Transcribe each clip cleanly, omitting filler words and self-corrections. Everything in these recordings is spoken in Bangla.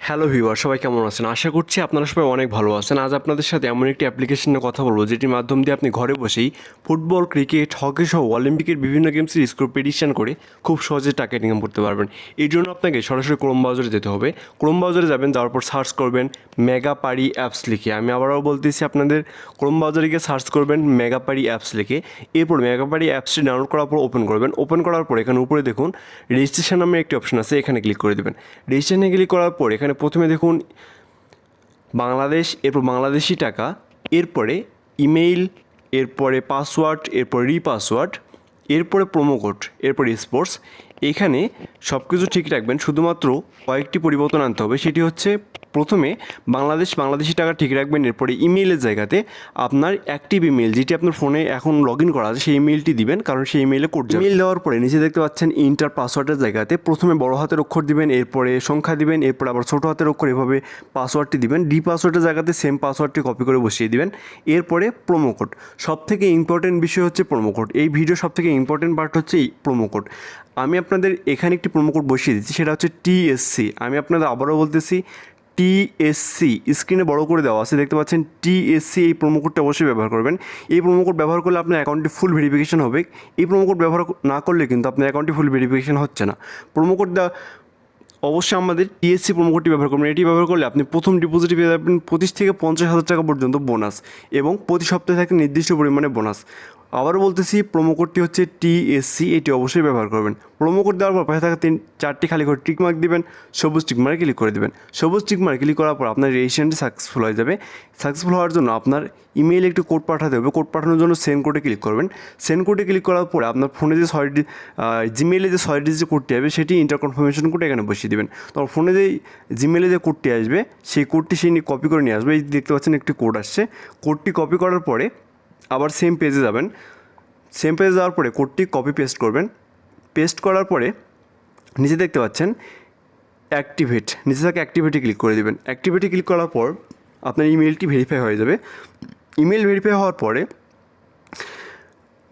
হ্যালো ভিউয়ার, সবাই কেমন আছেন? আশা করছি আপনারা সবাই অনেক ভালো আছেন। আজ আপনাদের সাথে এমন একটি অ্যাপ্লিকেশন নিয়ে কথা বলবো যেটির মাধ্যম দিয়ে আপনি ঘরে বসেই ফুটবল, ক্রিকেট, হকি সহ অলিম্পিকের বিভিন্ন গেমসের স্কোর প্রেডিকশন করে খুব সহজে টাকা ইনকাম করতে পারবেন। এই জন্য আপনাকে সরাসরি ক্রোম ব্রাউজারে যেতে হবে। ক্রোম ব্রাউজারে যাবেন, যাওয়ার পর সার্চ করবেন মেগাপারি অ্যাপস লিখে। আমি আবারও বলতেছি, আপনাদের ক্রোম ব্রাউজারে গিয়ে সার্চ করবেন মেগাপারি অ্যাপস লিখে। এরপর মেগাপারি অ্যাপসটি ডাউনলোড করার পর ওপেন করবেন। ওপেন করার পর এখানে উপরে দেখুন রেজিস্ট্রেশন নামে একটি অপশন আছে, এখানে ক্লিক করে দেবেন। রেজিস্ট্রেশনে ক্লিক করার পর এখানে প্রথমে দেখুন বাংলাদেশ, এরপর বাংলাদেশি টাকা, এরপরে ইমেইল, এরপরে পাসওয়ার্ড, এরপর রিপাসওয়ার্ড, এরপরে প্রোমো কোড, এরপর স্পোর্টস। এখানে সব কিছু ঠিক রাখবেন, শুধুমাত্র কয়েকটি পরিবর্তন আনতে হবে। সেটি হচ্ছে প্রথমে বাংলাদেশি টাকা ঠিক রাখবেন, এরপরে ইমেইলের জায়গাতে আপনার অ্যাক্টিভ ইমেইল যেটি আপনার ফোনে এখন লগ ইন করা আছে সেই ইমেইলটি দিবেন, কারণ সেই ইমেইলে কোড যাবে। ইমেইল দেওয়ার পরে নিচে দেখতে পাচ্ছেন ইন্টার পাসওয়ার্ডের জায়গাতে প্রথমে বড় হাতের অক্ষর দিবেন, এরপরে সংখ্যা দিবেন, এরপরে আবার ছোটো হাতের অক্ষর, এভাবে পাসওয়ার্ডটি দিবেন। পাসওয়ার্ডের জায়গাতে সেম পাসওয়ার্ডটি কপি করে বসিয়ে দিবেন। এরপরে প্রোমো কোড, সবথেকে ইম্পর্টেন্ট বিষয় হচ্ছে প্রোমো কোড। এই ভিডিও সবথেকে ইম্পর্টেন্ট পার্ট হচ্ছে এই প্রোমো কোড। আমি আপনাদের এখানে একটি প্রোমো কোড বসিয়ে দিচ্ছি, সেটা হচ্ছে TSC। আমি আপনাদের আবারও বলতেছি TSC, স্ক্রিনে বড় করে দেওয়া আছে, দেখতে পাচ্ছেন TSC। এই প্রোমো কোডটা অবশ্যই ব্যবহার করবেন। এই প্রোমো কোড ব্যবহার করলে আপনার অ্যাকাউন্টটি ফুল ভেরিফিকেশন হবে। এই প্রোমো কোড ব্যবহার না করলে কিন্তু আপনার অ্যাকাউন্টটি ফুল ভেরিফিকেশন হচ্ছে না। প্রোমো কোডটা অবশ্যই আমাদের TSC প্রোমো কোডটি ব্যবহার করবেন। এটি ব্যবহার করলে আপনি প্রথম ডিপোজিটে পেয়ে যাবেন 25 থেকে 50,000 টাকা পর্যন্ত বোনাস, এবং প্রতি সপ্তাহে থাকে নির্দিষ্ট পরিমাণে বোনাস। আবারও বলতেছি, প্রোমো কোডটি হচ্ছে TSC, এটি অবশ্যই ব্যবহার করবেন। প্রোমো কোড দেওয়ার পর পাশে থাকা 4টি খালি করে টিক মার্ক দিবেন, সবুজ টিক মার্কে ক্লিক করে দেবেন। সবুজ টিক মার্ক ক্লিক করার পর আপনার রেজিস্ট্রেশনটি সাকসেসফুল হয়ে যাবে। সাকসেসফুল হওয়ার জন্য আপনার ইমেইলে একটি কোড পাঠাতে হবে। কোড পাঠানোর জন্য সেন্ড কোডে ক্লিক করবেন। সেন্ড কোডে ক্লিক করার পরে আপনার ফোনে যে জিমেইলে যে 6 ডিজিট কোডটি আসবে সেটি ইন্টার কনফার্মেশন কোড এখানে বসিয়ে দেবেন। তখন ফোনে যে জিমেইলে যে কোডটি আসবে সেই কোডটি সেই কপি করে নিয়ে আসবে। এই দেখতে পাচ্ছেন একটি কোড আসছে। কোডটি কপি করার পরে আবার সেম পেজে যাবেন। সেম পেজে যাওয়ার পরে কোডটি কপি পেস্ট করবেন। পেস্ট করার পরে নিচে দেখতে পাচ্ছেন অ্যাক্টিভেট, নিচে থাকে অ্যাক্টিভেটে ক্লিক করে দেবেন। অ্যাক্টিভেটে ক্লিক করার পর আপনার ইমেলটি ভেরিফাই হয়ে যাবে। ইমেল ভেরিফাই হওয়ার পরে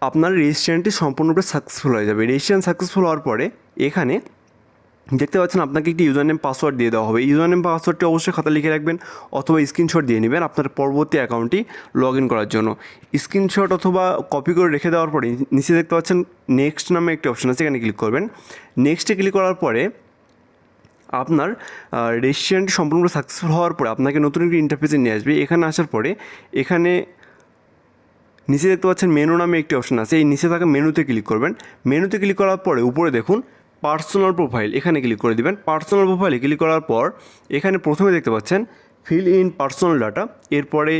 আপনার রেজিস্ট্রেশনটি সম্পূর্ণরূপে সাকসেসফুল হয়ে যাবে। রেজিস্ট্রেশন সাকসেসফুল হওয়ার পরে এখানে দেখতে পাচ্ছেন আপনাকে একটি ইউজার নেম পাসওয়ার্ড দিয়ে দেওয়া হবে। ইউজার নেম পাসওয়ার্ডটি অবশ্যই খাতা লিখে রাখবেন অথবা স্ক্রিনশট দিয়ে নেবেন আপনার পরবর্তী অ্যাকাউন্টটি লগ ইন করার জন্য। স্ক্রিনশট অথবা কপি করে রেখে দেওয়ার পরে নিচে দেখতে পাচ্ছেন নেক্সট নামে একটি অপশন আছে, এখানে ক্লিক করবেন। নেক্সটে ক্লিক করার পরে আপনার রেজিস্ট্রেশনটি সম্পূর্ণ সাকসেসফুল হওয়ার পরে আপনাকে নতুন একটি ইন্টারফেসে নিয়ে আসবে। এখানে আসার পরে এখানে নিচে দেখতে পাচ্ছেন মেনু নামে একটি অপশন আছে, এই নিচে থাকা মেনুতে ক্লিক করবেন। মেনুতে ক্লিক করার পরে উপরে দেখুন পার্সোনাল প্রোফাইল, এখানে ক্লিক করে দেবেন। পার্সোনাল প্রোফাইলে ক্লিক করার পর এখানে প্রথমে দেখতে পাচ্ছেন ফিল ইন পার্সোনাল ডাটা, এরপরে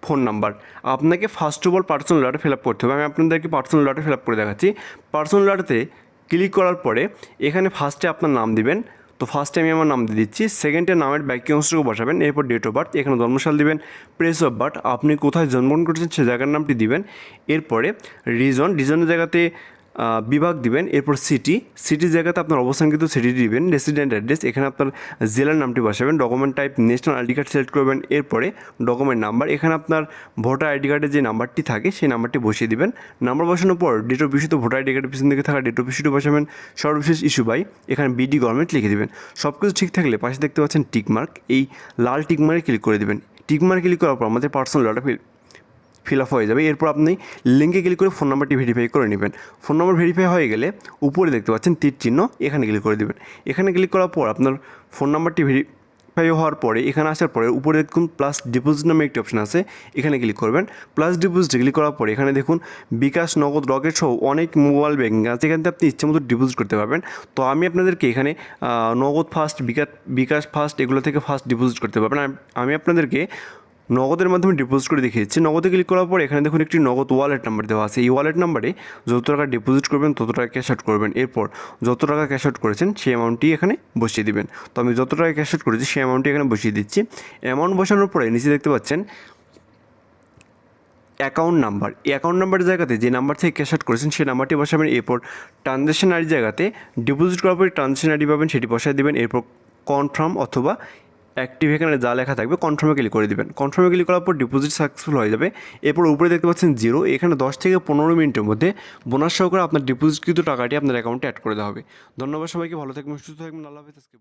ফোন নাম্বার। আপনাকে first of all personal data fill up করতে হবে। আমি আপনাদেরকে পার্সোনাল ডাটা ফিল আপ করে দেখাচ্ছি। পার্সোনাল ডাটাতে ক্লিক করার পরে এখানে ফার্স্টে আপনার নাম দিবেন, তো ফার্স্টে আমি আমার নাম দিয়ে দিচ্ছি। সেকেন্ডে নামের বাকি অংশটুকু বসাবেন, এরপর ডেট অফ বার্থ, এখানে জন্মসাল দিবেন। প্লেস অফ বার্থ, আপনি কোথায় জন্মগ্রহণ করেছেন সে জায়গার নামটি দিবেন। এরপরে রিজনের জায়গাতে বিভাগ দিবেন। এরপর সিটির জায়গাতে আপনার অবস্থানকৃত সিটি দিবেন। রেসিডেন্ট অ্যাড্রেস, এখানে আপনার জেলার নামটি বসাবেন। Document type national ID card select করবেন। এরপরে ডকুমেন্ট নাম্বার, এখানে আপনার ভোটার আইডি কার্ডের যে নাম্বারটি থাকে সেই নাম্বারটি বসিয়ে দিবেন। নাম্বার বসানোর পর ডেট অফ ইস্যু, তো ভোটার আইডি কার্ডের পিছন দিকে থাকা ডেট অফ ইস্যুটি বসাবেন। সর্বশেষ ইস্যু বাই, এখানে বিডি গভর্নমেন্ট লিখে দেবেন। সব কিছু ঠিক থাকলে পাশে দেখতে পাচ্ছেন টিকমার্ক, এই লাল টিকমার্কে ক্লিক করে দেবেন। টিকমার্ক ক্লিক করার পর আমাদের পার্সোনাল ডাটা ফিল আপ হয়ে যাবে। এরপর আপনি লিঙ্কে ক্লিক করে ফোন নাম্বারটি ভেরিফাই করে নেবেন। ফোন নাম্বার ভেরিফাই হয়ে গেলে উপরে দেখতে পাচ্ছেন তীর চিহ্ন, এখানে ক্লিক করে দেবেন। এখানে ক্লিক করার পর আপনার ফোন নাম্বারটি ভেরিফাই হওয়ার পরে এখানে আসার পরে উপরে দেখুন প্লাস ডিপোজিট নামে একটি অপশন আছে, এখানে ক্লিক করবেন। প্লাস ডিপোজিটে ক্লিক করার পরে এখানে দেখুন বিকাশ, নগদ, রকেট সহ অনেক মোবাইল ব্যাঙ্কিং আছে, এখান থেকে আপনি ইচ্ছে মতো ডিপোজিট করতে পারবেন। তো আমি আপনাদেরকে এখানে নগদ ফার্স্ট, বিকাশ ফার্স্ট, এগুলো থেকে ফার্স্ট ডিপোজিট করতে পারবেন। আমি আপনাদেরকে নগদের মাধ্যমে ডিপোজিট করে দেখিয়েছি। নগদে ক্লিক করার পর এখানে দেখুন একটি নগদ ওয়ালেট নাম্বার দেওয়া আছে। এই ওয়ালেট নাম্বারে যত টাকা ডিপোজিট করবেন তত টাকা ক্যাশ আউট করবেন। এরপর যত টাকা ক্যাশ আউট করেছেন সেই অ্যামাউন্টটি এখানে বসিয়ে দিবেন। তো আমি যত টাকা ক্যাশ আউট করেছি সেই অ্যামাউন্টটি এখানে বসিয়ে দিচ্ছি। অ্যামাউন্ট বসানোর পরে নিচে দেখতে পাচ্ছেন অ্যাকাউন্ট নাম্বার, এই অ্যাকাউন্ট নাম্বারের জায়গাতে যে নাম্বার থেকে ক্যাশ আউট করেছেন সেই নাম্বারটি বসাবেন। এরপর ট্রানজ্যাকশন আইডি জায়গাতে ডিপোজিট করার পরে ট্রানজ্যাকশন আইডি পাবেন, সেটি বসায় দেবেন। এরপর কনফার্ম অথবা অ্যাক্টিভ, এখানে যা লেখা থাকবে কনফার্মে ক্লিক করে দেবেন। কনফার্মে ক্লিক করার পর ডিপোজিট সাকসেসফুল হয়ে যাবে। এরপর উপরে দেখতে পাচ্ছেন জিরো, এখানে 10 থেকে 15 মিনিটের মধ্যে বোনাস সহকারে আপনার ডিপোজিটকৃত টাকাটি আপনার অ্যাকাউন্টে অ্যাড করে দেওয়া হবে। ধন্যবাদ সবাইকে, ভালো থাকবেন, সুস্থ থাকবেন, আল্লাহ হাফেজ।